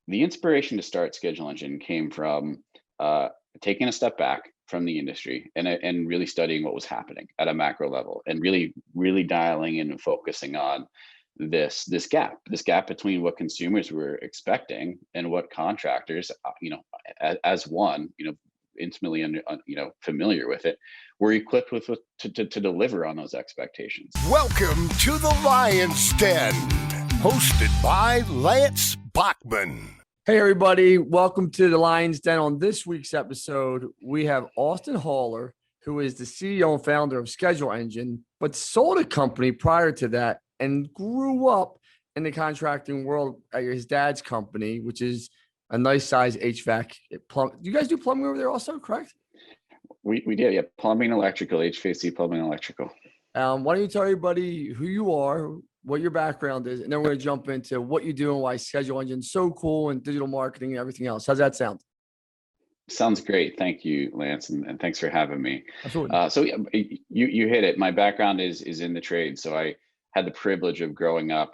the inspiration to start Schedule Engine came from taking a step back from the industry and really studying what was happening at a macro level, and really dialing in and focusing on this gap between what consumers were expecting and what contractors, as one, intimately familiar with it, were equipped with to deliver on those expectations. Welcome to the Lion's Den, hosted by Lance Bachman. Hey everybody, welcome to the Lion's Den. On this week's episode, we have Austin Haller, who is the CEO and founder of Schedule Engine, but sold a company prior to that and grew up in the contracting world at his dad's company, which is a nice size HVAC. You guys do plumbing over there also, correct? We did, yeah. Plumbing, electrical, HVAC, plumbing, electrical. Why don't you tell everybody who you are, what your background is, and then we're going to jump into what you do and why Schedule Engine is so cool and digital marketing and everything else. How's that sound? Sounds great. Thank you, Lance, and thanks for having me. Absolutely. So yeah, you hit it. My background is in the trade. So I had the privilege of growing up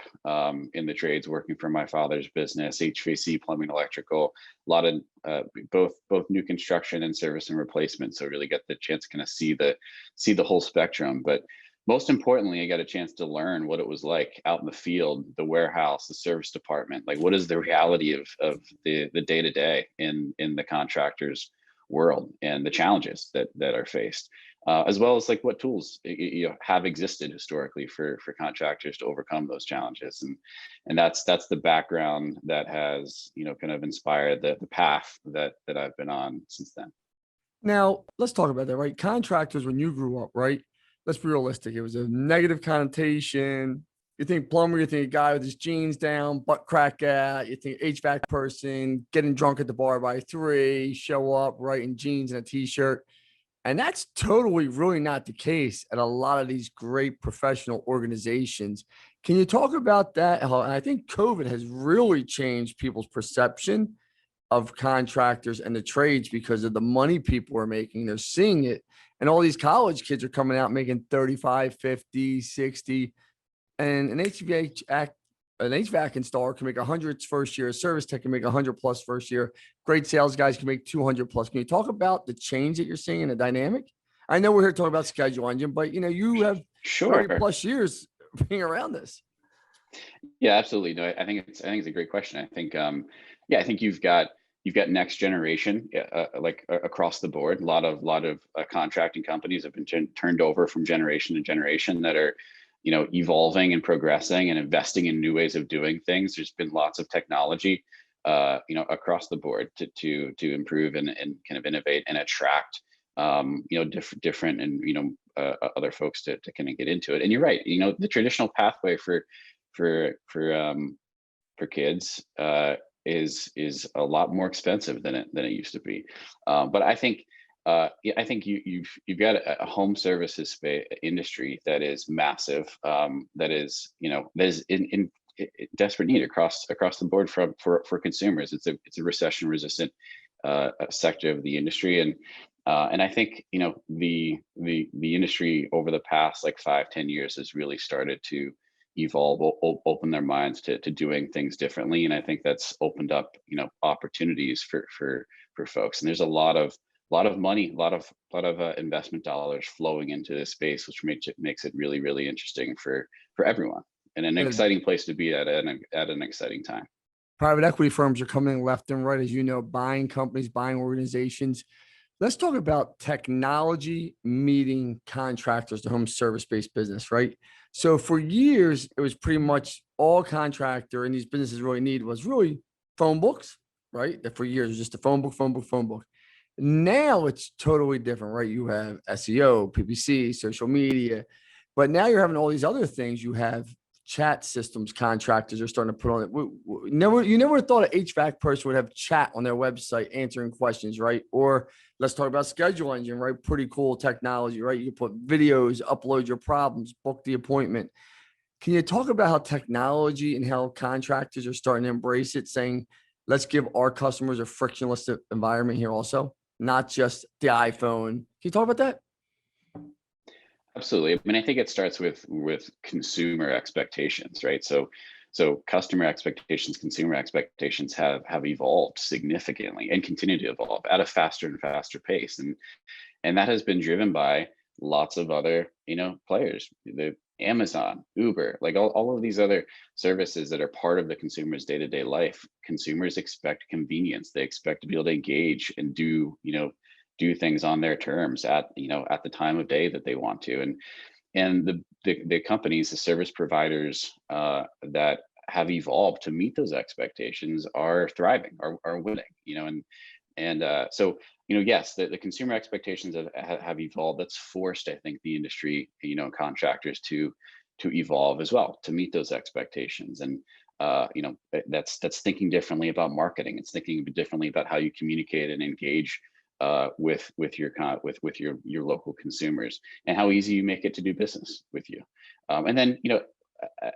in the trades, working for my father's business, HVAC, plumbing, electrical, a lot of both new construction and service and replacement. So really got the chance to kind of see the whole spectrum. But most importantly, I got a chance to learn what it was like out in the field, the warehouse, the service department. Like, what is the reality of the day-to-day in the contractor's world and the challenges that are faced, as well as like what tools have existed historically for contractors to overcome those challenges. And that's the background that has, kind of inspired the path that I've been on since then. Now, let's talk about that, right? Contractors, when you grew up, right? Let's be realistic. It was a negative connotation. You think plumber, you think a guy with his jeans down, butt crack out. You think HVAC person, getting drunk at the bar by 3, show up, right, in jeans and a t-shirt. And that's totally really not the case at a lot of these great professional organizations. Can you talk about that? And I think COVID has really changed people's perception of contractors and the trades because of the money people are making. They're seeing it. And all these college kids are coming out making 35, 50, 60. And an HVAC installer can make 100 its first year. A service tech can make 100 plus first year. Great sales guys can make 200 plus. Can you talk about the change that you're seeing in the dynamic? I know we're here talking about Schedule Engine, but you have 30 plus years being around this. Yeah, absolutely. No, I think it's a great question. I think, I think you've got next generation, like across the board. A lot of contracting companies have been turned over from generation to generation that are, evolving and progressing and investing in new ways of doing things. There's been lots of technology, across the board to improve and kind of innovate and attract, different and, other folks to kind of get into it. And you're right. The traditional pathway for kids, is a lot more expensive than it used to be. But I think you've got a home services industry that is massive, that is in desperate need across the board for consumers. It's a recession resistant sector of the industry, and I think the industry over the past like 5-10 years has really started to evolve, open their minds to doing things differently. And I think that's opened up, opportunities for folks. And there's a lot of money, a lot of investment dollars flowing into this space, which makes it really, really interesting for everyone, and an exciting place to be at an exciting time. Private equity firms are coming left and right, as you know, buying companies, buying organizations. Let's talk about technology meeting contractors, the home service-based business, right? So for years, it was pretty much all contractor and these businesses really need was really phone books, right? That for years it was just a phone book. Now it's totally different, right? You have SEO, PPC, social media, but now you're having all these other things. You have chat systems contractors are starting to put on it. You never thought an HVAC person would have chat on their website answering questions, right? Or let's talk about Schedule Engine, right? Pretty cool technology, right? You put videos, upload your problems, book the appointment. Can you talk about how technology and how contractors are starting to embrace it, saying, let's give our customers a frictionless environment here also, not just the iPhone? Can you talk about that? Absolutely. I mean, I think it starts with consumer expectations, right? So So customer expectations, consumer expectations have evolved significantly and continue to evolve at a faster and faster pace. And that has been driven by lots of other, players, the Amazon, Uber, like all of these other services that are part of the consumer's day-to-day life. Consumers expect convenience. They expect to be able to engage and do things on their terms at the time of day that they want to. And the companies, the service providers that have evolved to meet those expectations are thriving, are winning, so yes, the consumer expectations have evolved. That's forced, I think, the industry, contractors to evolve as well to meet those expectations. And that's thinking differently about marketing. It's thinking differently about how you communicate and engage with your local consumers, and how easy you make it to do business with you. And then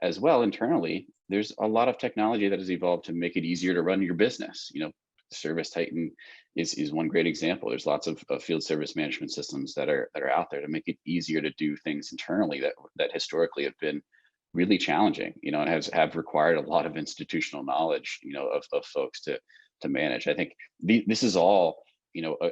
as well, internally, there's a lot of technology that has evolved to make it easier to run your business. Service Titan is one great example. There's lots of field service management systems that are out there to make it easier to do things internally that historically have been really challenging, and have required a lot of institutional knowledge, of folks to manage. I think this is all,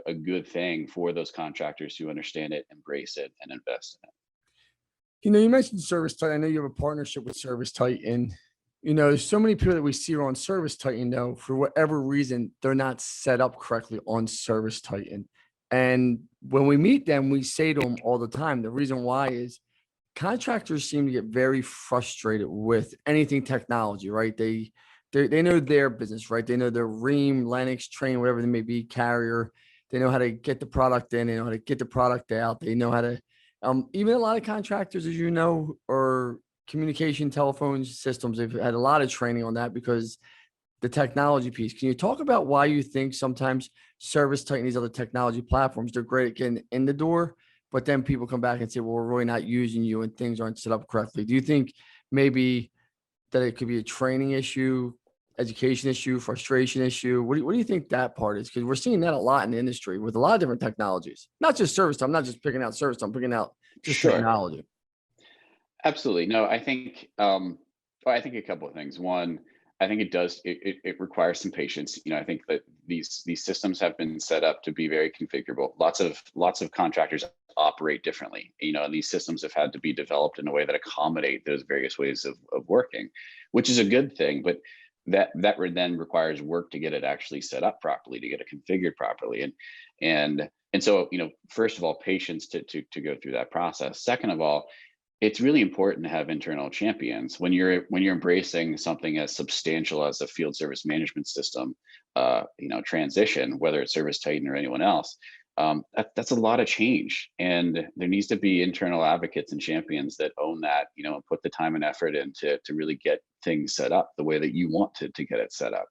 a good thing for those contractors who understand it, embrace it, and invest in it. You mentioned Service Titan. I know you have a partnership with Service Titan. There's so many people that we see are on Service Titan, though, for whatever reason, they're not set up correctly on Service Titan. And when we meet them, we say to them all the time, the reason why is contractors seem to get very frustrated with anything technology, right? They know their business, right? They know their Ream, Lennox, Train, whatever they may be, Carrier. They know how to get the product in. They know how to get the product out. They know how to, even a lot of contractors, as you know, are communication telephone systems. They've had a lot of training on that because the technology piece. Can you talk about why you think sometimes Service Titan, these other technology platforms, they're great at getting in the door, but then people come back and say, well, we're really not using you and things aren't set up correctly? Do you think maybe that it could be a training issue, education issue, frustration issue? What do you think that part is? Because we're seeing that a lot in the industry with a lot of different technologies, not just service. I'm not just picking out service. I'm picking out just Sure. technology. Absolutely. No, I think a couple of things. One, I think it requires some patience. I think that these systems have been set up to be very configurable. Lots of contractors operate differently, and these systems have had to be developed in a way that accommodate those various ways of working, which is a good thing. But that then requires work to get it actually set up properly, to get it configured properly. And so, first of all, patience to go through that process. Second of all, it's really important to have internal champions when you're embracing something as substantial as a field service management system, transition, whether it's Service Titan or anyone else. That's a lot of change, and there needs to be internal advocates and champions that own that, and put the time and effort into to really get things set up the way that you want to get it set up.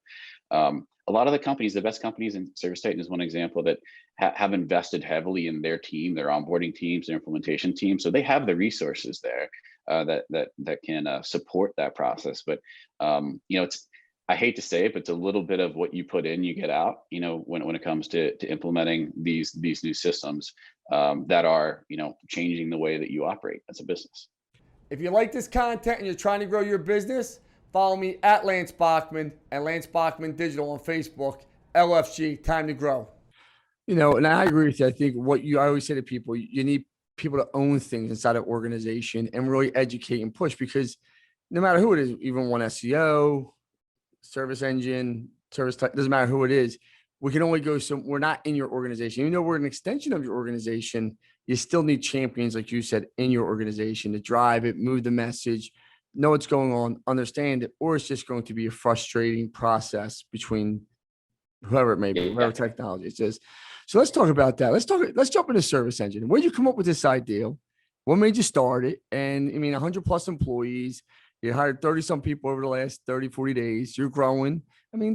A lot of the companies, the best companies, and Service Titan is one example, that have invested heavily in their team, their onboarding teams, their implementation teams. So they have the resources there that can support that process. But it's, I hate to say it, but it's a little bit of what you put in, you get out. When it comes to implementing these new systems that are changing the way that you operate as a business. If you like this content and you're trying to grow your business, follow me at Lance Bachman and Lance Bachman Digital on Facebook. LFG, time to grow. And I agree with you. I think I always say to people, you need people to own things inside of organization and really educate and push, because no matter who it is, even one SEO, service engine, service type, doesn't matter who it is. We can only go so we're not in your organization. Even though we're an extension of your organization, you still need champions, like you said, in your organization to drive it, move the message, know what's going on, understand it, or it's just going to be a frustrating process between whoever it may be, whatever technology it is. So let's talk about that. Let's jump into Service Engine. Where did you come up with this idea? What made you start it? And 100 plus employees. You hired 30 some people over the last 30, 40 days. You're growing.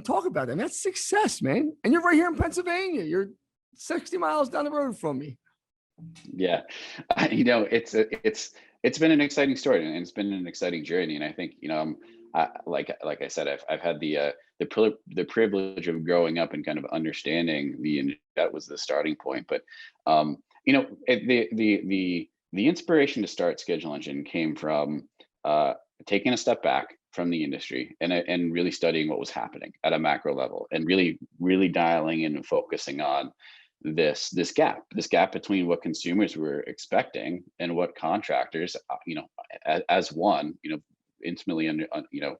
Talk about that. That's success, man. And you're right here in Pennsylvania. You're 60 miles down the road from me. Yeah. It's been an exciting story, and it's been an exciting journey. And I think, like I said, I've had the privilege of growing up and kind of understanding that was the starting point. But, the inspiration to start Schedule Engine came from, taking a step back from the industry and really studying what was happening at a macro level, and really dialing in and focusing on this gap between what consumers were expecting and what contractors, as one, intimately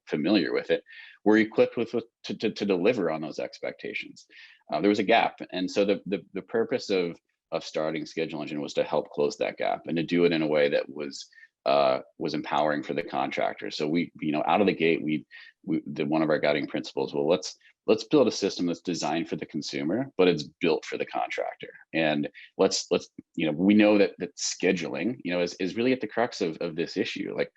familiar with it, were equipped with to deliver on those expectations. There was a gap, and so the purpose of starting Schedule Engine was to help close that gap, and to do it in a way that was empowering for the contractor. So we, out of the gate, one of our guiding principles, well, let's build a system that's designed for the consumer, but it's built for the contractor. And let's we know that scheduling, is really at the crux of this issue. Like,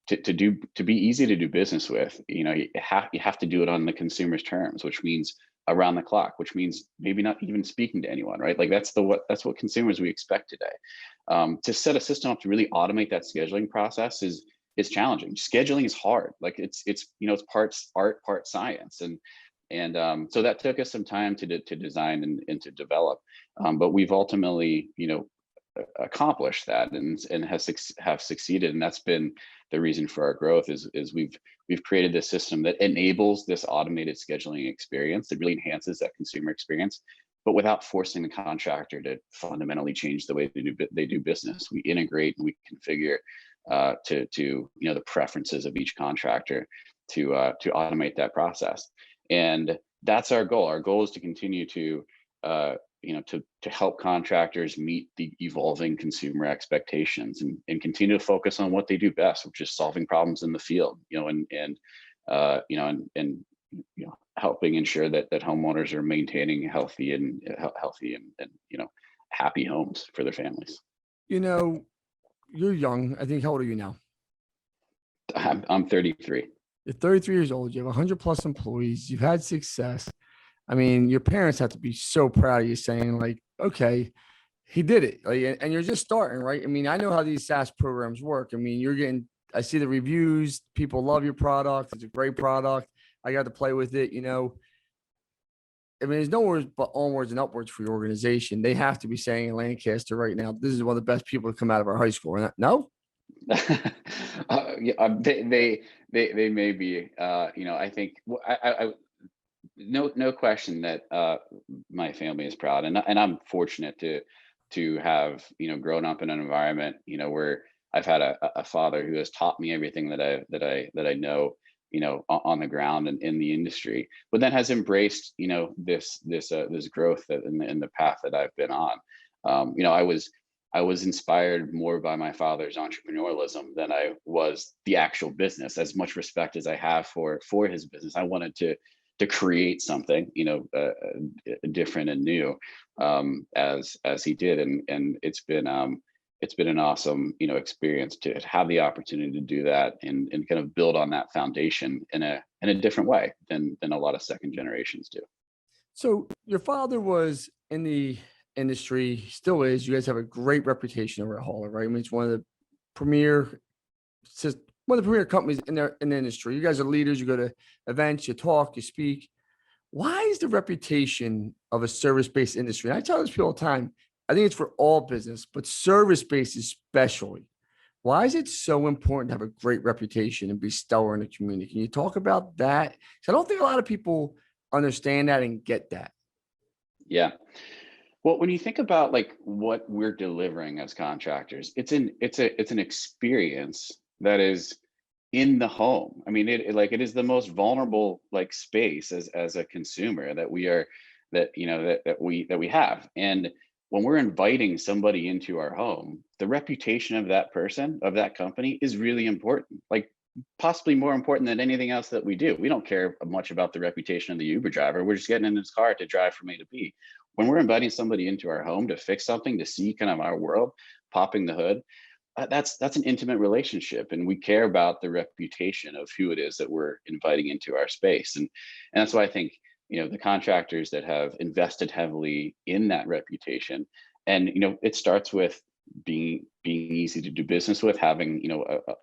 to be easy to do business with, you have to do it on the consumer's terms, which means around the clock, which means maybe not even speaking to anyone, right? Like that's what consumers we expect today. To set a system up to really automate that scheduling process is challenging. Scheduling is hard. Like it's parts art, part science, and so that took us some time to design and to develop. But we've ultimately, accomplished that and have succeeded, and that's been the reason for our growth. Is we've created this system that enables this automated scheduling experience that really enhances that consumer experience, but without forcing the contractor to fundamentally change the way they do business. We integrate and we configure to the preferences of each contractor to automate that process, and that's our goal. Our goal is to continue to help contractors meet the evolving consumer expectations, and continue to focus on what they do best, which is solving problems in the field, and helping ensure that homeowners are maintaining healthy and happy homes for their families. You're young. I think, how old are you now? I'm 33. You're 33 years old. You have 100 plus employees. You've had success. I mean, your parents have to be so proud of you, saying like, okay, he did it. Like, and you're just starting, right? I mean, I know how these SaaS programs work. I mean, I see the reviews. People love your product. It's a great product. I got to play with it. I mean, there's no words but onwards and upwards for your organization. They have to be saying in Lancaster right now, this is one of the best people to come out of our high school. No? They may be. I think no question that my family is proud, and I'm fortunate to have grown up in an environment where I've had a father who has taught me everything that I know on the ground and in the industry, but then has embraced this growth in the path that I've been on. I was inspired more by my father's entrepreneurialism than I was the actual business. As much respect as I have for his business, I wanted to create something different and new, as he did, and it's been an awesome experience to have the opportunity to do that and kind of build on that foundation in a different way than a lot of second generations do. So your father was in the industry, still is. You guys have a great reputation over at Hauler, right? I mean, it's one of the premier companies in the industry. You guys are leaders. You go to events, you talk, you speak. Why is the reputation of a service-based industry? And I tell this people all the time, I think it's for all business, but service-based especially. Why is it so important to have a great reputation and be stellar in the community? Can you talk about that? Because I don't think a lot of people understand that and get that. Yeah. Well, when you think about like what we're delivering as contractors, it's an experience that is in the home. I mean, it is the most vulnerable like space as a consumer that we have. And when we're inviting somebody into our home, the reputation of that person, of that company, is really important. Like possibly more important than anything else that we do. We don't care much about the reputation of the Uber driver. We're just getting in his car to drive from A to B. When we're inviting somebody into our home to fix something, to see kind of our world, popping the hood, that's an intimate relationship, and we care about the reputation of who it is that we're inviting into our space, and that's why I think the contractors that have invested heavily in that reputation, and it starts with being easy to do business with, having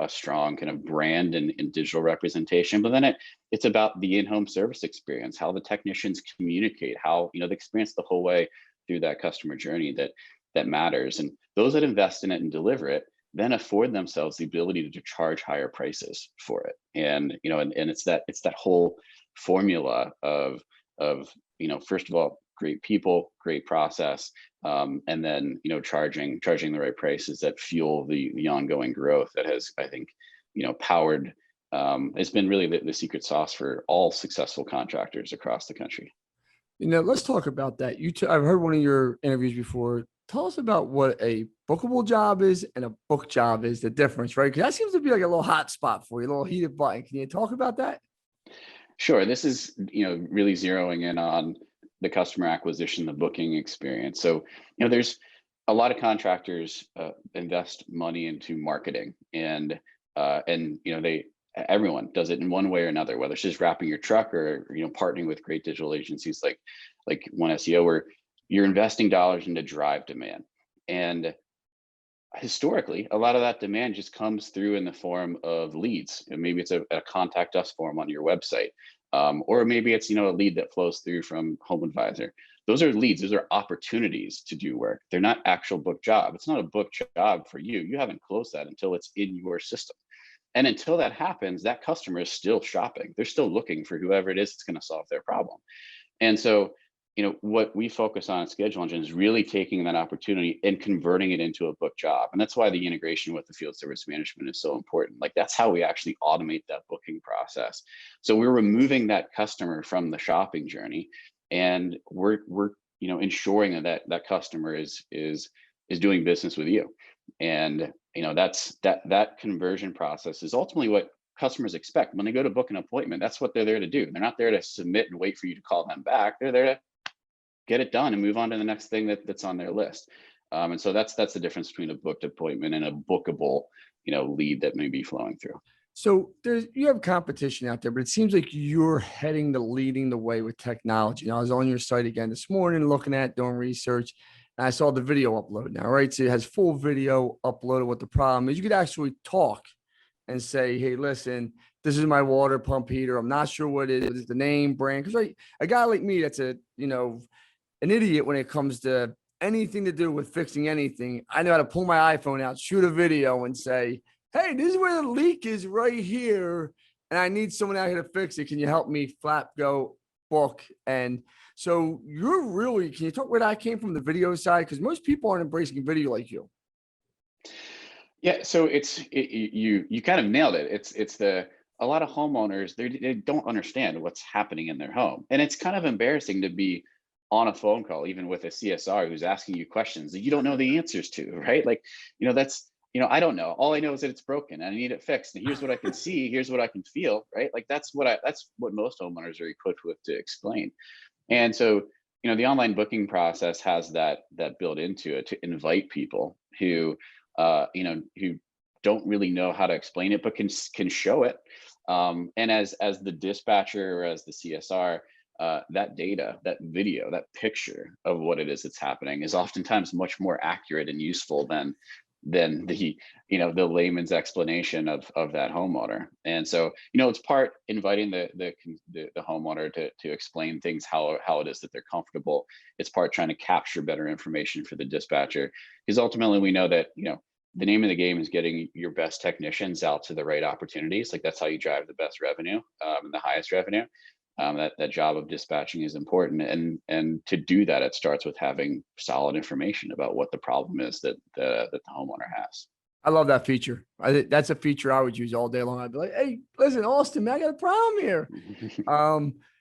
a strong kind of brand and digital representation, but then it's about the in-home service experience, how the technicians communicate, how the experience the whole way through that customer journey that matters. And those that invest in it and deliver it, then afford themselves the ability to charge higher prices for it. And and it's that whole formula of first of all, great people, great process, and then charging the right prices that fuel the ongoing growth that has, I think, powered. It's been really the secret sauce for all successful contractors across the country. Let's talk about that. I've heard one of your interviews before. Tell us about what a bookable job is and a book job is, the difference, right? Because that seems to be like a little hot spot for you, a little heated button. Can you talk about that? Sure. This is, really zeroing in on the customer acquisition, the booking experience. So, there's a lot of contractors invest money into marketing, and everyone does it in one way or another, whether it's just wrapping your truck or partnering with great digital agencies like One SEO, where you're investing dollars into drive demand. And historically, a lot of that demand just comes through in the form of leads. And maybe it's a contact us form on your website, or maybe it's a lead that flows through from Home Advisor. Those are leads. Those are opportunities to do work. They're not actual book job. It's not a book job for you. You haven't closed that until it's in your system. And until that happens, that customer is still shopping. They're still looking for whoever it is that's going to solve their problem. And so, what we focus on at Schedule Engine is really taking that opportunity and converting it into a book job. And that's why the integration with the field service management is so important. Like, that's how we actually automate that booking process. So we're removing that customer from the shopping journey, and we're ensuring that customer is doing business with you. And that conversion process is ultimately what customers expect when they go to book an appointment. That's what they're there to do. They're not there to submit and wait for you to call them back. They're there to get it done and move on to the next thing that's on their list. And so that's the difference between a booked appointment and a bookable lead that may be flowing through. So you have competition out there, but it seems like you're leading the way with technology. I was on your site again this morning, doing research, and I saw the video upload now, right? So it has full video uploaded. What the problem is, you could actually talk and say, hey, listen, this is my water pump heater. I'm not sure what it is, the name, brand. Because right, a guy like me that's an idiot when it comes to anything to do with fixing anything. I know how to pull my iPhone out, shoot a video and say, hey, this is where the leak is right here, and I need someone out here to fix it. Can you help me? Flap, go, book. And so can you talk where that came from, the video side? Because most people aren't embracing video like you. Yeah, so you kind of nailed it. It's a lot of homeowners, they don't understand what's happening in their home, and it's kind of embarrassing to be on a phone call, even with a CSR who's asking you questions that you don't know the answers to, right? Like, that's I don't know. All I know is that it's broken and I need it fixed. And here's what I can see. Here's what I can feel, right? Like, that's what most homeowners are equipped with to explain. And so, the online booking process has that built into it to invite people who don't really know how to explain it, but can show it. And as the dispatcher or as the CSR, that data, that video, that picture of what it is that's happening is oftentimes much more accurate and useful than the layman's explanation of that homeowner. And so it's part inviting the homeowner to explain things how it is that they're comfortable. It's part trying to capture better information for the dispatcher, because ultimately we know that the name of the game is getting your best technicians out to the right opportunities. Like, that's how you drive the best revenue, and the highest revenue. That job of dispatching is important, and to do that, it starts with having solid information about what the problem is that the homeowner has. I love that feature. That's a feature I would use all day long. I'd be like, hey, listen, Austin, man, I got a problem here.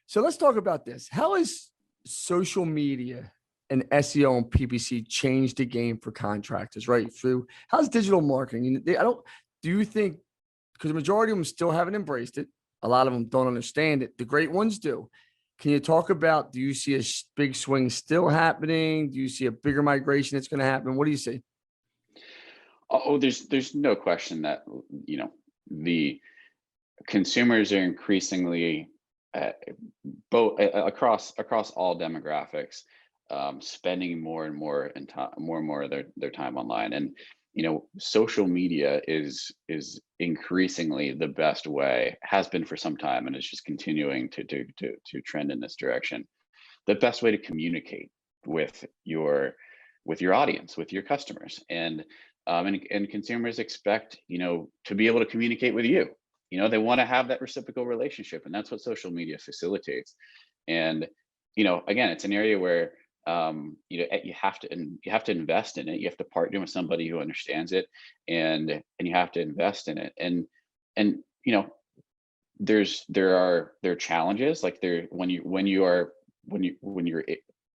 So let's talk about this. How has social media and SEO and PPC changed the game for contractors, right? How's digital marketing? Do you think, because the majority of them still haven't embraced it, a lot of them don't understand it. The great ones do. Can you talk about, do you see a big swing still happening? Do you see a bigger migration that's going to happen? What do you see? Oh, there's no question that, the consumers are increasingly both across all demographics, spending more and more of their time online. And social media is increasingly the best way, has been for some time, and it's just continuing to trend in this direction. The best way to communicate with your audience, with your customers. And and consumers expect, to be able to communicate with you. They want to have that reciprocal relationship, and that's what social media facilitates. And again, it's an area where you have to invest in it. You have to partner with somebody who understands it, and you have to invest in it. And there are challenges, like when you're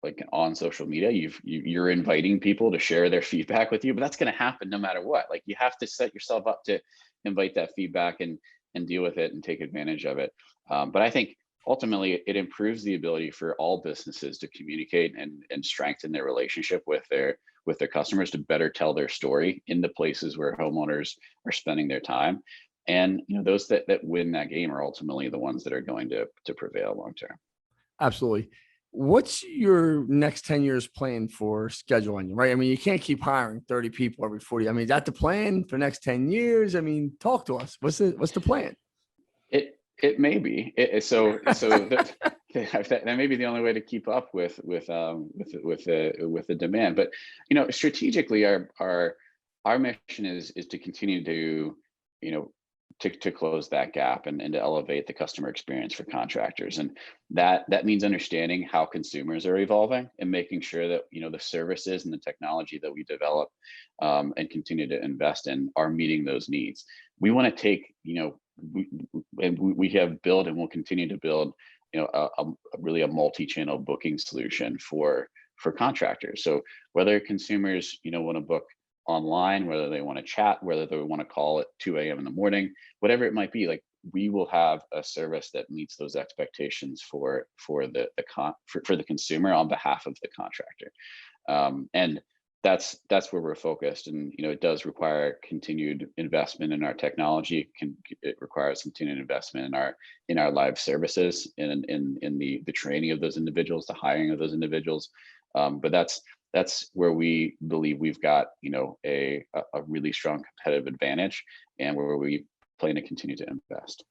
like on social media, you're inviting people to share their feedback with you, but that's going to happen no matter what. Like, you have to set yourself up to invite that feedback and deal with it and take advantage of it. But I think ultimately it improves the ability for all businesses to communicate and strengthen their relationship with their customers, to better tell their story in the places where homeowners are spending their time. And those that win that game are ultimately the ones that are going to prevail long term. Absolutely. What's your next 10 years plan for scheduling, right? I mean, you can't keep hiring 30 people every 40. I mean, is that the plan for next 10 years? I mean, talk to us. What's the plan? It may be. That may be the only way to keep up with the demand. But strategically, our mission is to continue to to close that gap and to elevate the customer experience for contractors. And that means understanding how consumers are evolving and making sure that the services and the technology that we develop and continue to invest in are meeting those needs. We want to take we have built and will continue to build really a multi-channel booking solution for contractors. So whether consumers want to book online, whether they want to chat, whether they want to call at 2 a.m. in the morning, whatever it might be, like, we will have a service that meets those expectations for the consumer on behalf of the contractor. And that's where we're focused. And it does require continued investment in our technology. It requires continued investment in our live services, in the training of those individuals, the hiring of those individuals. But that's where we believe we've got a really strong competitive advantage, and where we plan to continue to invest.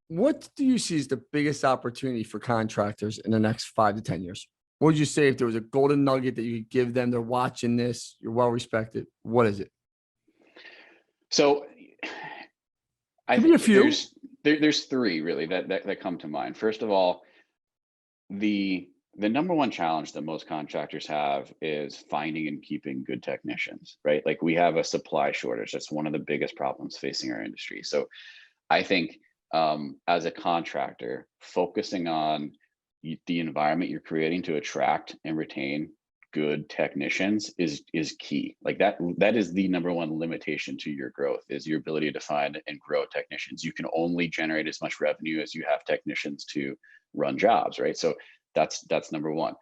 What do you see as the biggest opportunity for contractors in the next 5 to 10 years? What would you say if there was a golden nugget that you could give them? They're watching this, you're well respected. What is it? So I Give me a think few. there's three really that come to mind. First of all, the number one challenge that most contractors have is finding and keeping good technicians, right? Like, we have a supply shortage. That's one of the biggest problems facing our industry. So I think as a contractor, focusing on the environment you're creating to attract and retain good technicians is key. Like, that is the number one limitation to your growth, is your ability to find and grow technicians. You can only generate as much revenue as you have technicians to run jobs, right? So that's number one.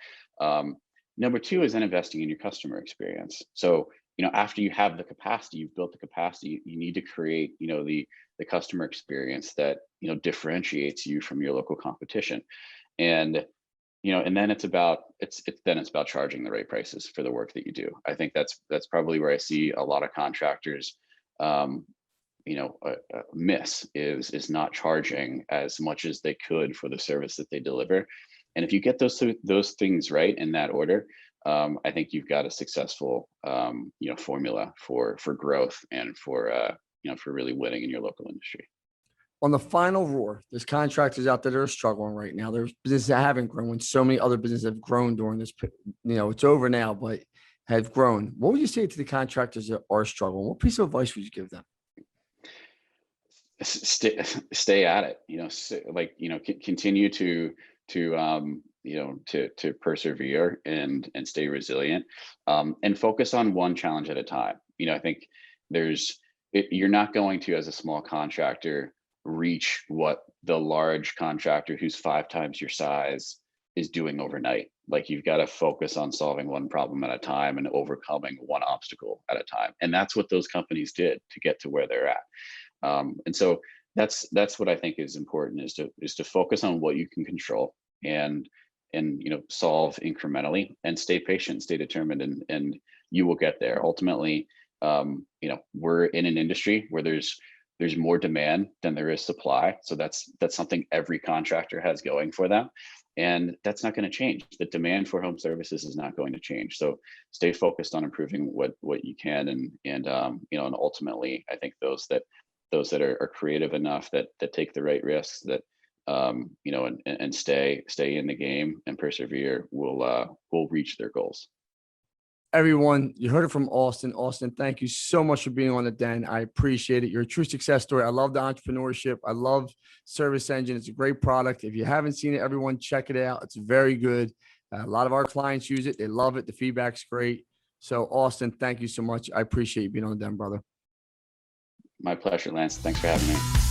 Number two is then investing in your customer experience. So after you have the capacity, you've built the capacity, you need to create the customer experience that differentiates you from your local competition. And then it's about charging the right prices for the work that you do. I think that's probably where I see a lot of contractors miss, is not charging as much as they could for the service that they deliver. And if you get those things right in that order, I think you've got a successful formula for growth and for really winning in your local industry. On the final roar, there's contractors out there that are struggling right now. There's businesses that haven't grown. So many other businesses have grown during this, it's over now, but have grown. What would you say to the contractors that are struggling? What piece of advice would you give them? Stay at it, continue to persevere and stay resilient, and focus on one challenge at a time. I think you're not going to, as a small contractor, reach what the large contractor who's 5 times your size is doing overnight. Like, you've got to focus on solving one problem at a time and overcoming one obstacle at a time. And that's what those companies did to get to where they're at. And so that's what I think is important, is to focus on what you can control and solve incrementally, and stay patient, stay determined, and you will get there. Ultimately, we're in an industry where there's more demand than there is supply. So that's something every contractor has going for them. and that's not going to change. The demand for home services is not going to change. So stay focused on improving what you can, and and ultimately, I think those that are creative enough, that take the right risks, that and stay in the game and persevere, will reach their goals. Everyone, you heard it from Austin. Austin, thank you so much for being on the Den. I appreciate it. You're a true success story. I love the entrepreneurship. I love Service Engine. It's a great product. If you haven't seen it, everyone check it out. It's very good. A lot of our clients use it. They love it. The feedback's great. So Austin, thank you so much. I appreciate you being on the Den, brother. My pleasure, Lance. Thanks for having me.